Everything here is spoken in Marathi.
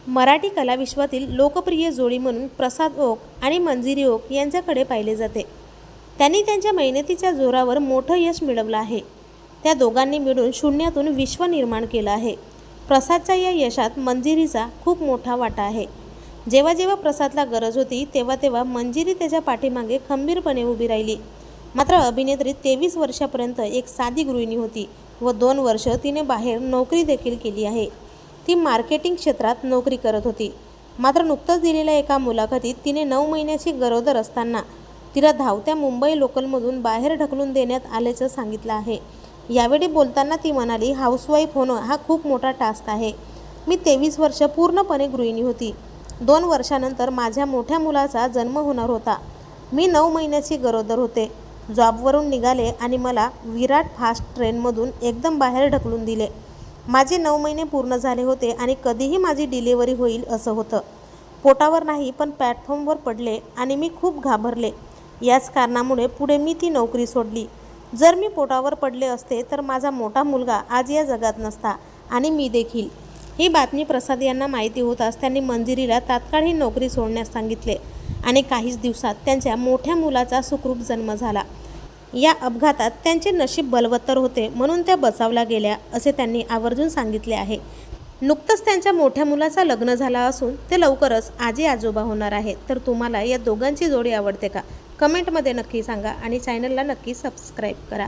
मराठी कलाविश्वातील लोकप्रिय जोडी म्हणून प्रसाद ओक आणि मंजिरी ओक यांच्याकडे पाहिले जाते। त्यांनी त्यांच्या मेहनतीच्या जोरावर मोठं यश मिळवलं आहे। त्या दोघांनी मिळून शून्यातून विश्व निर्माण केलं आहे। प्रसादच्या या यशात मंजिरीचा खूप मोठा वाटा आहे। जेव्हा जेव्हा प्रसादला गरज होती तेव्हा तेव्हा मंजिरी त्याच्या पाठीमागे खंबीरपणे उभी राहिली। मात्र अभिनेत्री 23 वर्षापर्यंत एक साधी गृहिणी होती व 2 वर्ष तिने बाहेर नोकरी देखील केली आहे। ती मार्केटिंग क्षेत्रात नोकरी करत होती। मात्र नुकतंच दिलेल्या एका मुलाखतीत तिने 9 महिन्याची गरोदर असताना तिला धावत्या मुंबई लोकलमधून बाहेर ढकलून देण्यात आल्याचं सांगितलं आहे। यावेळी बोलताना ती म्हणाली, हाऊसवाईफ होणं हा खूप मोठा टास्क आहे। मी 23 वर्ष पूर्णपणे गृहिणी होती। 2 वर्षानंतर माझ्या मोठ्या मुलाचा जन्म होणार होता। मी 9 महिन्याची गरोदर होते। जॉबवरून निघाले आणि मला विराट फास्ट ट्रेनमधून एकदम बाहेर ढकलून दिले। माझे 9 महिने पूर्ण झाले होते आणि कधीही माझी डिलिव्हरी होईल असं होतं। पोटावर नाही पण प्लॅटफॉर्मवर पडले आणि मी खूप घाबरले। याच कारणामुळे पुढे मी ती नोकरी सोडली। जर मी पोटावर पडले असते तर माझा मोठा मुलगा आज या जगात नसता आणि मी देखील। ही बातमी प्रसाद यांना माहिती होताच त्यांनी मंजिरीला तात्काळ ही नोकरी सोडण्यास सांगितले आणि काहीच दिवसात त्यांच्या मोठ्या मुलाचा सुखरूप जन्म झाला। या अपघातात त्यांचे नशीब बलवत्तर होते म्हणून त्या बचावल्या गेल्या असे त्यांनी आवर्जून सांगितले आहे। नुकतंच त्यांच्या मोठ्या मुलाचं लग्न झालं असून ते लवकरच आजी आजोबा होणार आहेत। तर तुम्हाला या दोघांची जोडी आवडते का? कमेंटमध्ये नक्की सांगा आणि चॅनलला नक्की सबस्क्राईब करा।